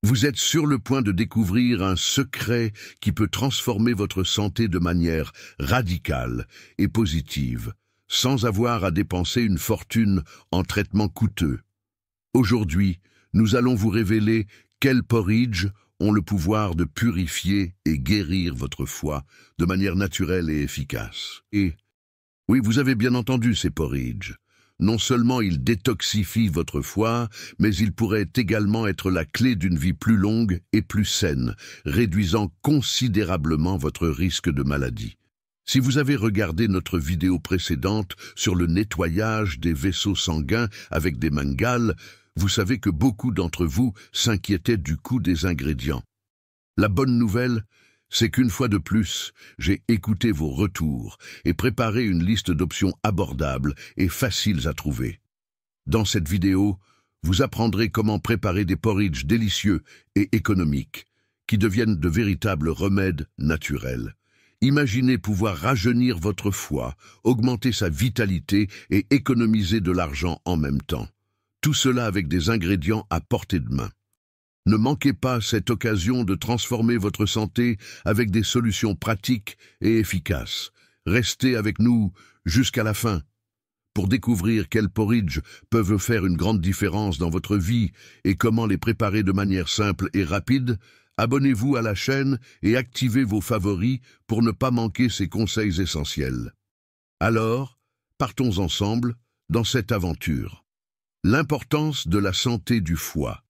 Vous êtes sur le point de découvrir un secret qui peut transformer votre santé de manière radicale et positive, sans avoir à dépenser une fortune en traitements coûteux. Aujourd'hui, nous allons vous révéler quels porridge ont le pouvoir de purifier et guérir votre foie de manière naturelle et efficace. Et oui, vous avez bien entendu ces porridge. Non seulement ils détoxifient votre foie, mais ils pourraient également être la clé d'une vie plus longue et plus saine, réduisant considérablement votre risque de maladie. Si vous avez regardé notre vidéo précédente sur le nettoyage des vaisseaux sanguins avec des mangals, vous savez que beaucoup d'entre vous s'inquiétaient du coût des ingrédients. La bonne nouvelle, c'est qu'une fois de plus, j'ai écouté vos retours et préparé une liste d'options abordables et faciles à trouver. Dans cette vidéo, vous apprendrez comment préparer des porridge délicieux et économiques, qui deviennent de véritables remèdes naturels. Imaginez pouvoir rajeunir votre foie, augmenter sa vitalité et économiser de l'argent en même temps. Tout cela avec des ingrédients à portée de main. Ne manquez pas cette occasion de transformer votre santé avec des solutions pratiques et efficaces. Restez avec nous jusqu'à la fin pour découvrir quels porridge peuvent faire une grande différence dans votre vie et comment les préparer de manière simple et rapide. Abonnez-vous à la chaîne et activez vos favoris pour ne pas manquer ces conseils essentiels. Alors, partons ensemble dans cette aventure. L'importance de la santé du foie.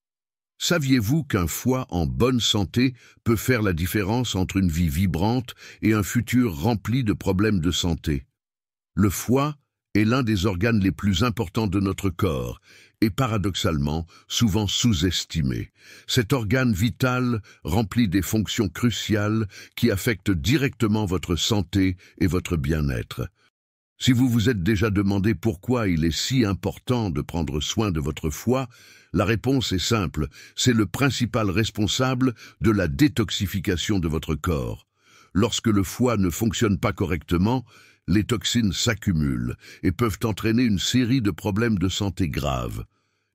Saviez-vous qu'un foie en bonne santé peut faire la différence entre une vie vibrante et un futur rempli de problèmes de santé? Le foie est l'un des organes les plus importants de notre corps et paradoxalement souvent sous-estimé. Cet organe vital remplit des fonctions cruciales qui affectent directement votre santé et votre bien-être. Si vous vous êtes déjà demandé pourquoi il est si important de prendre soin de votre foie, la réponse est simple, c'est le principal responsable de la détoxification de votre corps. Lorsque le foie ne fonctionne pas correctement, les toxines s'accumulent et peuvent entraîner une série de problèmes de santé graves.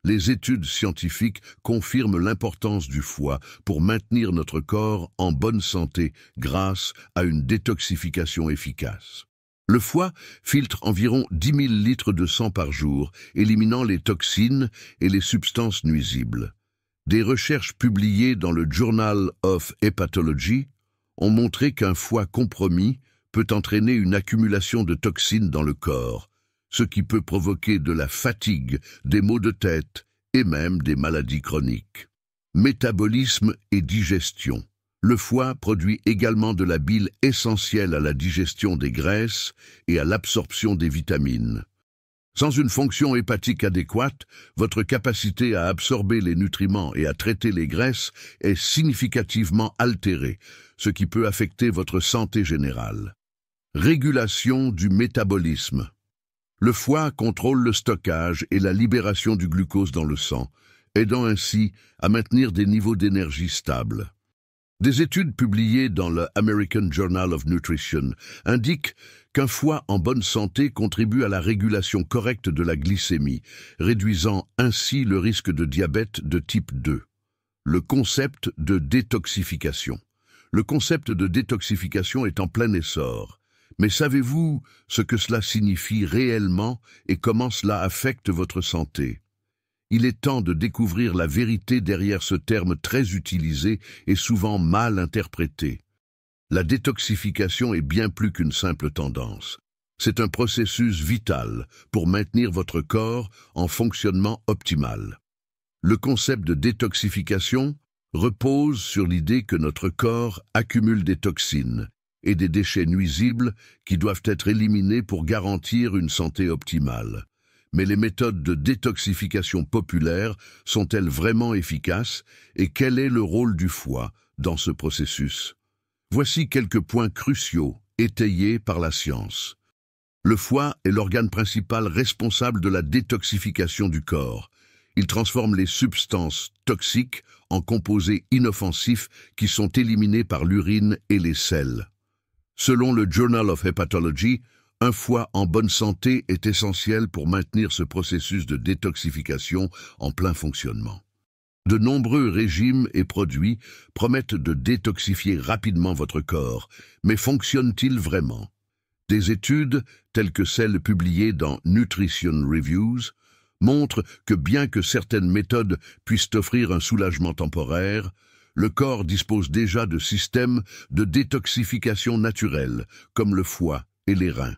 Les études scientifiques confirment l'importance du foie pour maintenir notre corps en bonne santé grâce à une détoxification efficace. Le foie filtre environ 10 000 litres de sang par jour, éliminant les toxines et les substances nuisibles. Des recherches publiées dans le Journal of Hepatology ont montré qu'un foie compromis peut entraîner une accumulation de toxines dans le corps, ce qui peut provoquer de la fatigue, des maux de tête et même des maladies chroniques. Métabolisme et digestion. Le foie produit également de la bile essentielle à la digestion des graisses et à l'absorption des vitamines. Sans une fonction hépatique adéquate, votre capacité à absorber les nutriments et à traiter les graisses est significativement altérée, ce qui peut affecter votre santé générale. Régulation du métabolisme. Le foie contrôle le stockage et la libération du glucose dans le sang, aidant ainsi à maintenir des niveaux d'énergie stables. Des études publiées dans le American Journal of Nutrition indiquent qu'un foie en bonne santé contribue à la régulation correcte de la glycémie, réduisant ainsi le risque de diabète de type 2. Le concept de détoxification. Le concept de détoxification est en plein essor. Mais savez-vous ce que cela signifie réellement et comment cela affecte votre santé? Il est temps de découvrir la vérité derrière ce terme très utilisé et souvent mal interprété. La détoxification est bien plus qu'une simple tendance. C'est un processus vital pour maintenir votre corps en fonctionnement optimal. Le concept de détoxification repose sur l'idée que notre corps accumule des toxines et des déchets nuisibles qui doivent être éliminés pour garantir une santé optimale. Mais les méthodes de détoxification populaires sont-elles vraiment efficaces et quel est le rôle du foie dans ce processus? Voici quelques points cruciaux étayés par la science. Le foie est l'organe principal responsable de la détoxification du corps. Il transforme les substances toxiques en composés inoffensifs qui sont éliminés par l'urine et les selles. Selon le Journal of Hepatology, un foie en bonne santé est essentiel pour maintenir ce processus de détoxification en plein fonctionnement. De nombreux régimes et produits promettent de détoxifier rapidement votre corps, mais fonctionnent-ils vraiment? Des études, telles que celles publiées dans Nutrition Reviews, montrent que bien que certaines méthodes puissent offrir un soulagement temporaire, le corps dispose déjà de systèmes de détoxification naturels, comme le foie et les reins.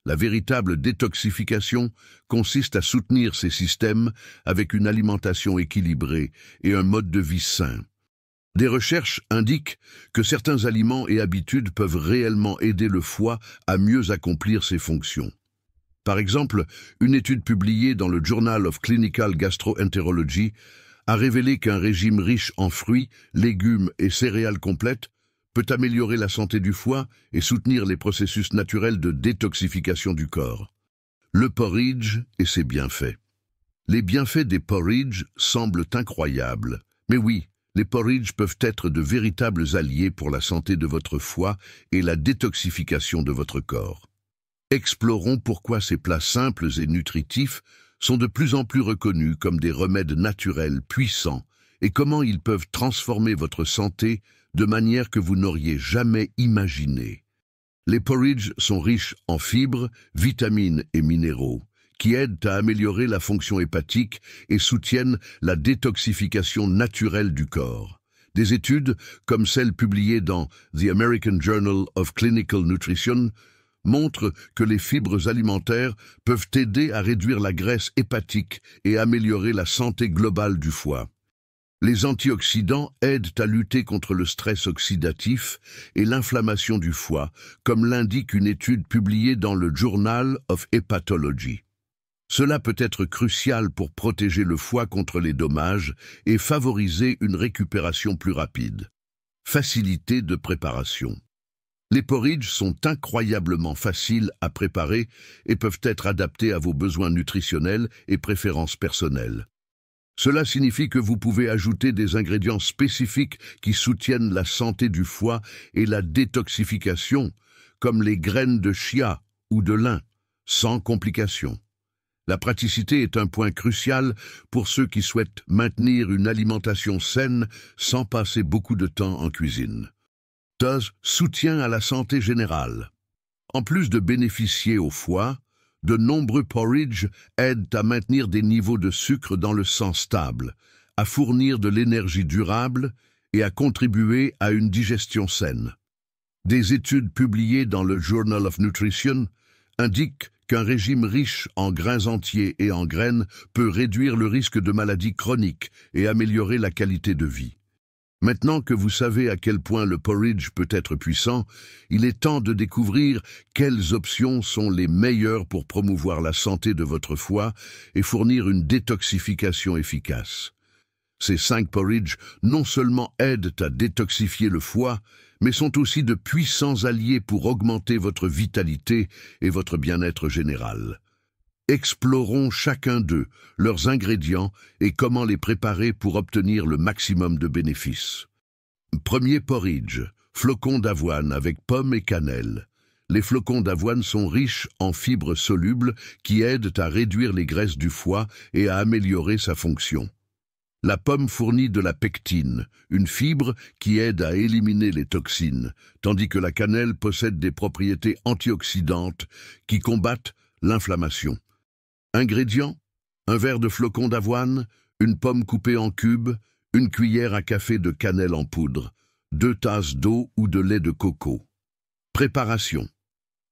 La véritable détoxification consiste à soutenir ces systèmes avec une alimentation équilibrée et un mode de vie sain. Des recherches indiquent que certains aliments et habitudes peuvent réellement aider le foie à mieux accomplir ses fonctions. Par exemple, une étude publiée dans le Journal of Clinical Gastroenterology a révélé qu'un régime riche en fruits, légumes et céréales complètes peut améliorer la santé du foie et soutenir les processus naturels de détoxification du corps. Le porridge et ses bienfaits. Les bienfaits des porridge semblent incroyables. Mais oui, les porridge peuvent être de véritables alliés pour la santé de votre foie et la détoxification de votre corps. Explorons pourquoi ces plats simples et nutritifs sont de plus en plus reconnus comme des remèdes naturels puissants et comment ils peuvent transformer votre santé de manière que vous n'auriez jamais imaginé. Les porridge sont riches en fibres, vitamines et minéraux, qui aident à améliorer la fonction hépatique et soutiennent la détoxification naturelle du corps. Des études, comme celle publiée dans The American Journal of Clinical Nutrition, montrent que les fibres alimentaires peuvent aider à réduire la graisse hépatique et améliorer la santé globale du foie. Les antioxydants aident à lutter contre le stress oxydatif et l'inflammation du foie, comme l'indique une étude publiée dans le Journal of Hepatology. Cela peut être crucial pour protéger le foie contre les dommages et favoriser une récupération plus rapide. Facilité de préparation. Les porridge sont incroyablement faciles à préparer et peuvent être adaptés à vos besoins nutritionnels et préférences personnelles. Cela signifie que vous pouvez ajouter des ingrédients spécifiques qui soutiennent la santé du foie et la détoxification, comme les graines de chia ou de lin, sans complications. La praticité est un point crucial pour ceux qui souhaitent maintenir une alimentation saine sans passer beaucoup de temps en cuisine. Soutien à la santé générale. En plus de bénéficier au foie, de nombreux porridge aident à maintenir des niveaux de sucre dans le sang stables, à fournir de l'énergie durable et à contribuer à une digestion saine. Des études publiées dans le Journal of Nutrition indiquent qu'un régime riche en grains entiers et en graines peut réduire le risque de maladies chroniques et améliorer la qualité de vie. Maintenant que vous savez à quel point le porridge peut être puissant, il est temps de découvrir quelles options sont les meilleures pour promouvoir la santé de votre foie et fournir une détoxification efficace. Ces 5 porridge non seulement aident à détoxifier le foie, mais sont aussi de puissants alliés pour augmenter votre vitalité et votre bien-être général. Explorons chacun d'eux, leurs ingrédients et comment les préparer pour obtenir le maximum de bénéfices. Premier porridge, flocons d'avoine avec pommes et cannelle. Les flocons d'avoine sont riches en fibres solubles qui aident à réduire les graisses du foie et à améliorer sa fonction. La pomme fournit de la pectine, une fibre qui aide à éliminer les toxines, tandis que la cannelle possède des propriétés antioxydantes qui combattent l'inflammation. Ingrédients: un verre de flocons d'avoine, une pomme coupée en cubes, une cuillère à café de cannelle en poudre, 2 tasses d'eau ou de lait de coco. Préparation.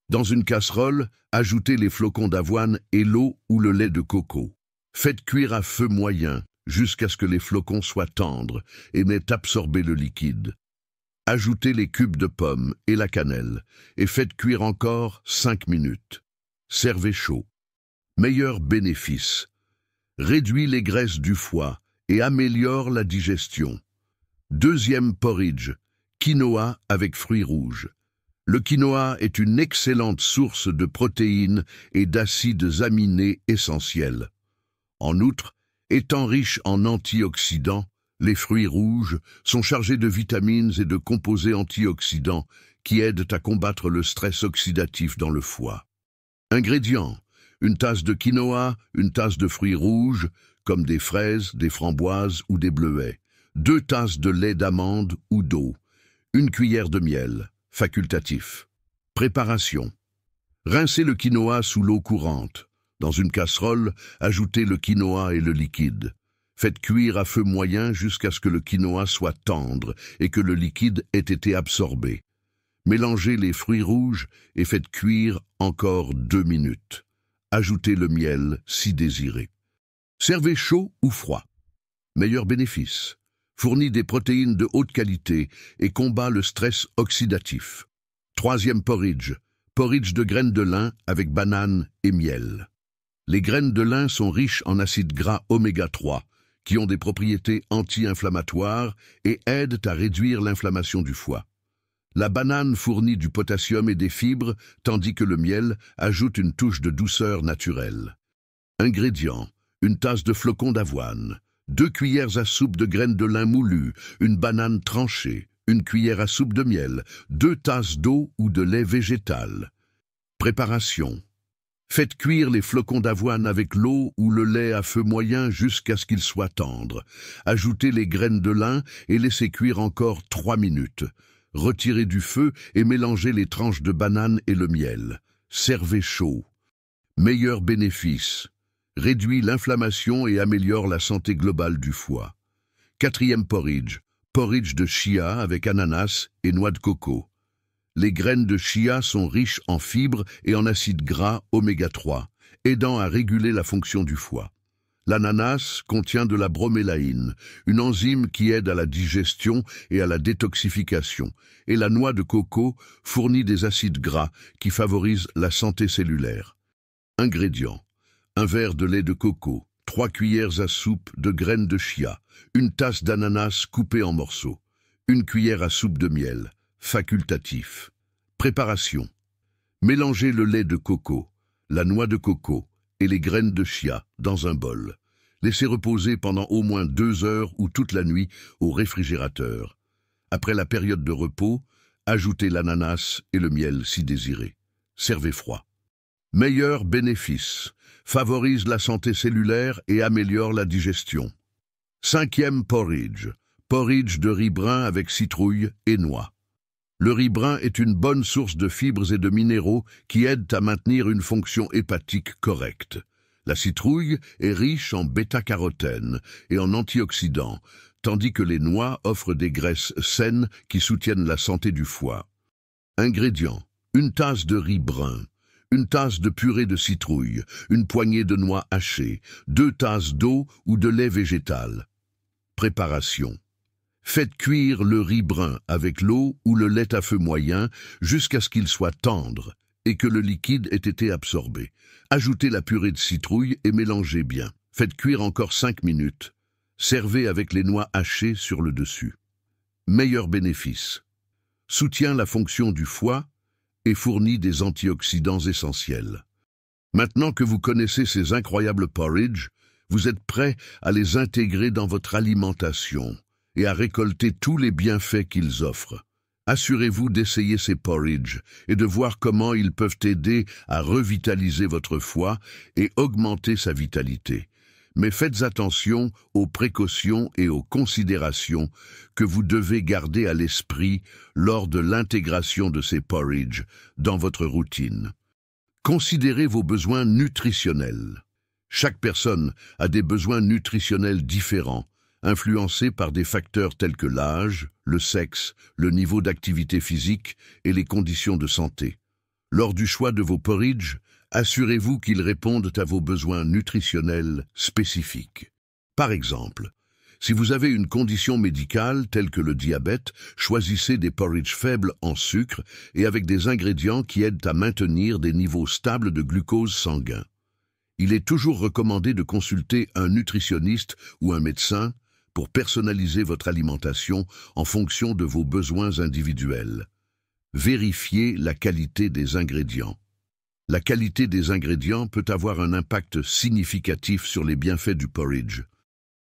Dans une casserole, ajoutez les flocons d'avoine et l'eau ou le lait de coco. Faites cuire à feu moyen jusqu'à ce que les flocons soient tendres et n'aient absorbé le liquide. Ajoutez les cubes de pommes et la cannelle et faites cuire encore 5 minutes. Servez chaud. Meilleur bénéfice. Réduit les graisses du foie et améliore la digestion. Deuxième porridge, quinoa avec fruits rouges. Le quinoa est une excellente source de protéines et d'acides aminés essentiels. En outre, étant riche en antioxydants, les fruits rouges sont chargés de vitamines et de composés antioxydants qui aident à combattre le stress oxydatif dans le foie. Ingrédients: une tasse de quinoa, une tasse de fruits rouges, comme des fraises, des framboises ou des bleuets. 2 tasses de lait d'amande ou d'eau. 1 cuillère de miel, facultatif. Préparation. Rincez le quinoa sous l'eau courante. Dans une casserole, ajoutez le quinoa et le liquide. Faites cuire à feu moyen jusqu'à ce que le quinoa soit tendre et que le liquide ait été absorbé. Mélangez les fruits rouges et faites cuire encore 2 minutes. Ajoutez le miel si désiré. Servez chaud ou froid. Meilleur bénéfice. Fournit des protéines de haute qualité et combat le stress oxydatif. 3e porridge. Porridge de graines de lin avec banane et miel. Les graines de lin sont riches en acides gras oméga 3, qui ont des propriétés anti-inflammatoires et aident à réduire l'inflammation du foie. La banane fournit du potassium et des fibres, tandis que le miel ajoute une touche de douceur naturelle. Ingrédients. 1 tasse de flocons d'avoine, 2 cuillères à soupe de graines de lin moulues, une banane tranchée, 1 cuillère à soupe de miel, 2 tasses d'eau ou de lait végétal. Préparation. Faites cuire les flocons d'avoine avec l'eau ou le lait à feu moyen jusqu'à ce qu'ils soient tendres. Ajoutez les graines de lin et laissez cuire encore 3 minutes. Retirez du feu et mélangez les tranches de banane et le miel. Servez chaud. Meilleur bénéfice. Réduit l'inflammation et améliore la santé globale du foie. 4e porridge. Porridge de chia avec ananas et noix de coco. Les graines de chia sont riches en fibres et en acides gras oméga 3, aidant à réguler la fonction du foie. L'ananas contient de la bromélaïne, une enzyme qui aide à la digestion et à la détoxification, et la noix de coco fournit des acides gras qui favorisent la santé cellulaire. Ingrédients. 1 verre de lait de coco, 3 cuillères à soupe de graines de chia, 1 tasse d'ananas coupée en morceaux, 1 cuillère à soupe de miel, facultatif. Préparation. Mélangez le lait de coco, la noix de coco et les graines de chia dans un bol. Laissez reposer pendant au moins 2 heures ou toute la nuit au réfrigérateur. Après la période de repos, ajoutez l'ananas et le miel si désiré. Servez froid. Meilleur bénéfice. Favorise la santé cellulaire et améliore la digestion. 5e porridge. Porridge de riz brun avec citrouille et noix. Le riz brun est une bonne source de fibres et de minéraux qui aident à maintenir une fonction hépatique correcte. La citrouille est riche en bêta-carotène et en antioxydants, tandis que les noix offrent des graisses saines qui soutiennent la santé du foie. Ingrédients. 1 tasse de riz brun, 1 tasse de purée de citrouille, 1 poignée de noix hachées, 2 tasses d'eau ou de lait végétal. Préparation. Faites cuire le riz brun avec l'eau ou le lait à feu moyen jusqu'à ce qu'il soit tendre et que le liquide ait été absorbé. Ajoutez la purée de citrouille et mélangez bien. Faites cuire encore 5 minutes. Servez avec les noix hachées sur le dessus. Meilleur bénéfice. Soutient la fonction du foie et fournit des antioxydants essentiels. Maintenant que vous connaissez ces incroyables porridge, vous êtes prêt à les intégrer dans votre alimentation et à récolter tous les bienfaits qu'ils offrent. Assurez-vous d'essayer ces porridge et de voir comment ils peuvent aider à revitaliser votre foie et augmenter sa vitalité. Mais faites attention aux précautions et aux considérations que vous devez garder à l'esprit lors de l'intégration de ces porridge dans votre routine. Considérez vos besoins nutritionnels. Chaque personne a des besoins nutritionnels différents, influencés par des facteurs tels que l'âge, le sexe, le niveau d'activité physique et les conditions de santé. Lors du choix de vos porridge, assurez-vous qu'ils répondent à vos besoins nutritionnels spécifiques. Par exemple, si vous avez une condition médicale telle que le diabète, choisissez des porridge faibles en sucre et avec des ingrédients qui aident à maintenir des niveaux stables de glucose sanguin. Il est toujours recommandé de consulter un nutritionniste ou un médecin pour personnaliser votre alimentation en fonction de vos besoins individuels. Vérifiez la qualité des ingrédients. La qualité des ingrédients peut avoir un impact significatif sur les bienfaits du porridge.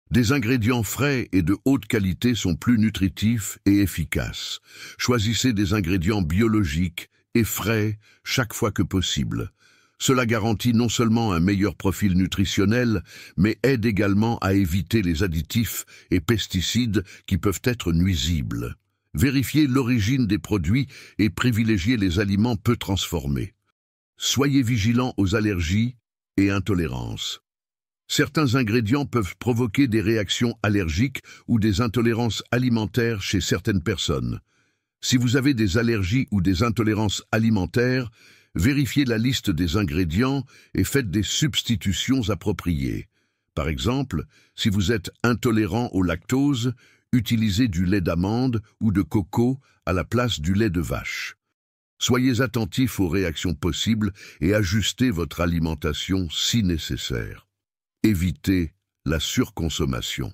Des ingrédients frais et de haute qualité sont plus nutritifs et efficaces. Choisissez des ingrédients biologiques et frais chaque fois que possible. Cela garantit non seulement un meilleur profil nutritionnel, mais aide également à éviter les additifs et pesticides qui peuvent être nuisibles. Vérifiez l'origine des produits et privilégiez les aliments peu transformés. Soyez vigilants aux allergies et intolérances. Certains ingrédients peuvent provoquer des réactions allergiques ou des intolérances alimentaires chez certaines personnes. Si vous avez des allergies ou des intolérances alimentaires, vérifiez la liste des ingrédients et faites des substitutions appropriées. Par exemple, si vous êtes intolérant au lactose, utilisez du lait d'amande ou de coco à la place du lait de vache. Soyez attentifs aux réactions possibles et ajustez votre alimentation si nécessaire. Évitez la surconsommation.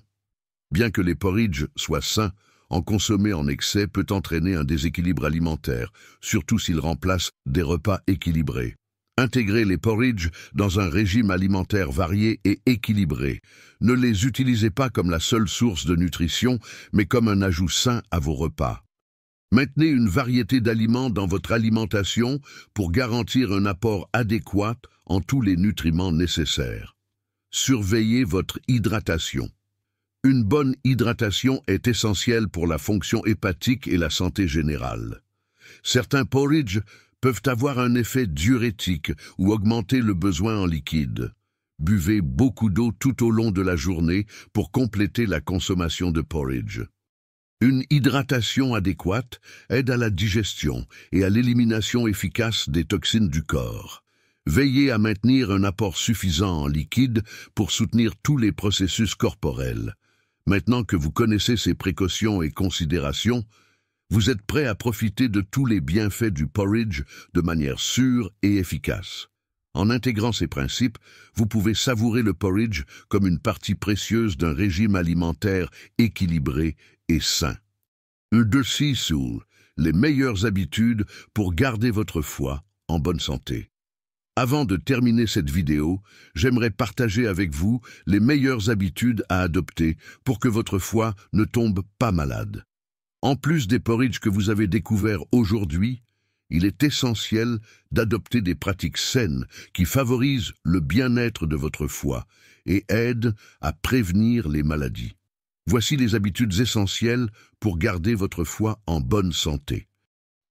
Bien que les porridges soient sains, en consommer en excès peut entraîner un déséquilibre alimentaire, surtout s'il remplace des repas équilibrés. Intégrez les porridges dans un régime alimentaire varié et équilibré. Ne les utilisez pas comme la seule source de nutrition, mais comme un ajout sain à vos repas. Maintenez une variété d'aliments dans votre alimentation pour garantir un apport adéquat en tous les nutriments nécessaires. Surveillez votre hydratation. Une bonne hydratation est essentielle pour la fonction hépatique et la santé générale. Certains porridges peuvent avoir un effet diurétique ou augmenter le besoin en liquide. Buvez beaucoup d'eau tout au long de la journée pour compléter la consommation de porridge. Une hydratation adéquate aide à la digestion et à l'élimination efficace des toxines du corps. Veillez à maintenir un apport suffisant en liquide pour soutenir tous les processus corporels. Maintenant que vous connaissez ces précautions et considérations, vous êtes prêt à profiter de tous les bienfaits du porridge de manière sûre et efficace. En intégrant ces principes, vous pouvez savourer le porridge comme une partie précieuse d'un régime alimentaire équilibré et sain. De Cecil, les meilleures habitudes pour garder votre foie en bonne santé. Avant de terminer cette vidéo, j'aimerais partager avec vous les meilleures habitudes à adopter pour que votre foie ne tombe pas malade. En plus des porridges que vous avez découverts aujourd'hui, il est essentiel d'adopter des pratiques saines qui favorisent le bien-être de votre foie et aident à prévenir les maladies. Voici les habitudes essentielles pour garder votre foie en bonne santé.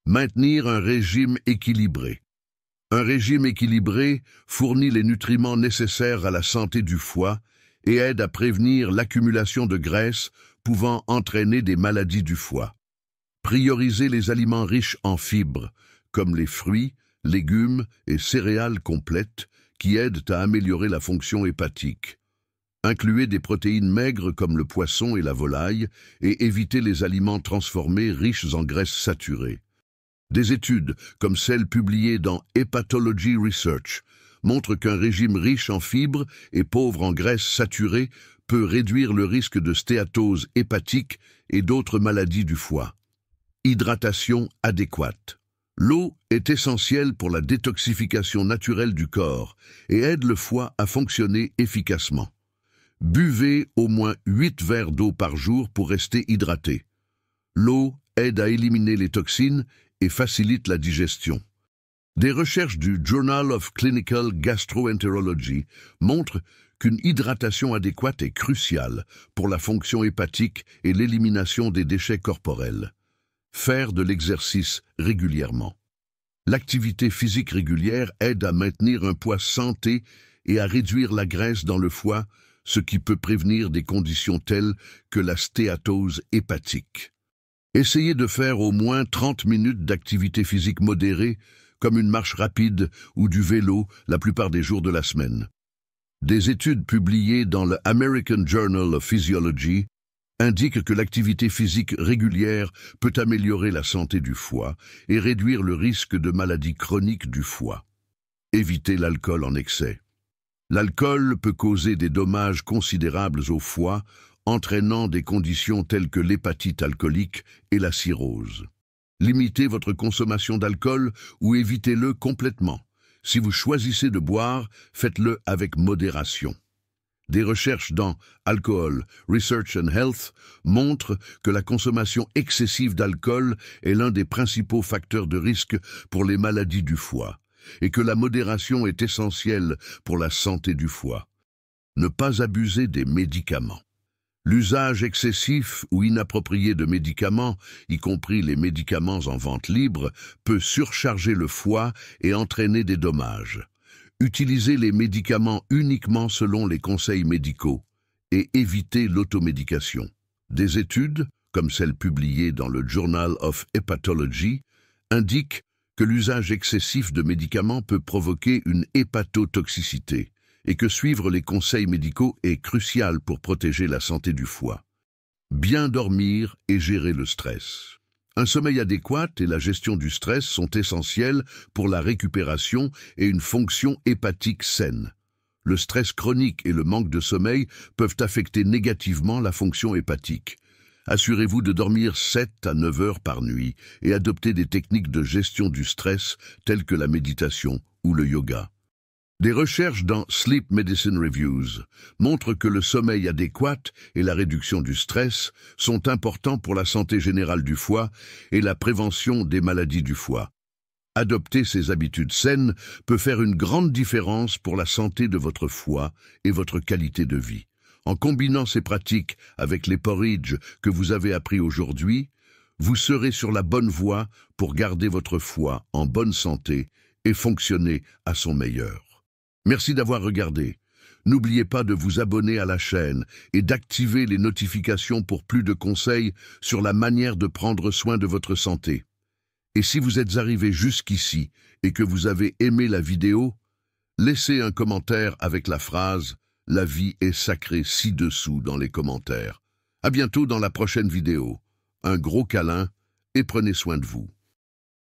Maintenir un régime équilibré. Un régime équilibré fournit les nutriments nécessaires à la santé du foie et aide à prévenir l'accumulation de graisse pouvant entraîner des maladies du foie. Priorisez les aliments riches en fibres, comme les fruits, légumes et céréales complètes, qui aident à améliorer la fonction hépatique. Incluez des protéines maigres comme le poisson et la volaille et évitez les aliments transformés riches en graisses saturées. Des études, comme celles publiées dans Hepatology Research, montrent qu'un régime riche en fibres et pauvre en graisses saturées peut réduire le risque de stéatose hépatique et d'autres maladies du foie. Hydratation adéquate. L'eau est essentielle pour la détoxification naturelle du corps et aide le foie à fonctionner efficacement. Buvez au moins 8 verres d'eau par jour pour rester hydraté. L'eau aide à éliminer les toxines et facilite la digestion. Des recherches du Journal of Clinical Gastroenterology montrent qu'une hydratation adéquate est cruciale pour la fonction hépatique et l'élimination des déchets corporels. Faire de l'exercice régulièrement. L'activité physique régulière aide à maintenir un poids santé et à réduire la graisse dans le foie, ce qui peut prévenir des conditions telles que la stéatose hépatique. Essayez de faire au moins 30 minutes d'activité physique modérée, comme une marche rapide ou du vélo la plupart des jours de la semaine. Des études publiées dans le American Journal of Physiology indiquent que l'activité physique régulière peut améliorer la santé du foie et réduire le risque de maladies chroniques du foie. Évitez l'alcool en excès. L'alcool peut causer des dommages considérables au foie, entraînant des conditions telles que l'hépatite alcoolique et la cirrhose. Limitez votre consommation d'alcool ou évitez-le complètement. Si vous choisissez de boire, faites-le avec modération. Des recherches dans Alcohol, Research and Health montrent que la consommation excessive d'alcool est l'un des principaux facteurs de risque pour les maladies du foie. et que la modération est essentielle pour la santé du foie. Ne pas abuser des médicaments. L'usage excessif ou inapproprié de médicaments, y compris les médicaments en vente libre, peut surcharger le foie et entraîner des dommages. Utilisez les médicaments uniquement selon les conseils médicaux et évitez l'automédication. Des études, comme celle publiée dans le Journal of Hepatology, indiquent que l'usage excessif de médicaments peut provoquer une hépatotoxicité et que suivre les conseils médicaux est crucial pour protéger la santé du foie. Bien dormir et gérer le stress. Un sommeil adéquat et la gestion du stress sont essentiels pour la récupération et une fonction hépatique saine. Le stress chronique et le manque de sommeil peuvent affecter négativement la fonction hépatique. Assurez-vous de dormir 7 à 9 heures par nuit et adoptez des techniques de gestion du stress telles que la méditation ou le yoga. Des recherches dans Sleep Medicine Reviews montrent que le sommeil adéquat et la réduction du stress sont importants pour la santé générale du foie et la prévention des maladies du foie. Adopter ces habitudes saines peut faire une grande différence pour la santé de votre foie et votre qualité de vie. En combinant ces pratiques avec les porridge que vous avez appris aujourd'hui, vous serez sur la bonne voie pour garder votre foie en bonne santé et fonctionner à son meilleur. Merci d'avoir regardé. N'oubliez pas de vous abonner à la chaîne et d'activer les notifications pour plus de conseils sur la manière de prendre soin de votre santé. Et si vous êtes arrivé jusqu'ici et que vous avez aimé la vidéo, laissez un commentaire avec la phrase « La vie est sacrée » ci-dessous dans les commentaires. À bientôt dans la prochaine vidéo. Un gros câlin et prenez soin de vous.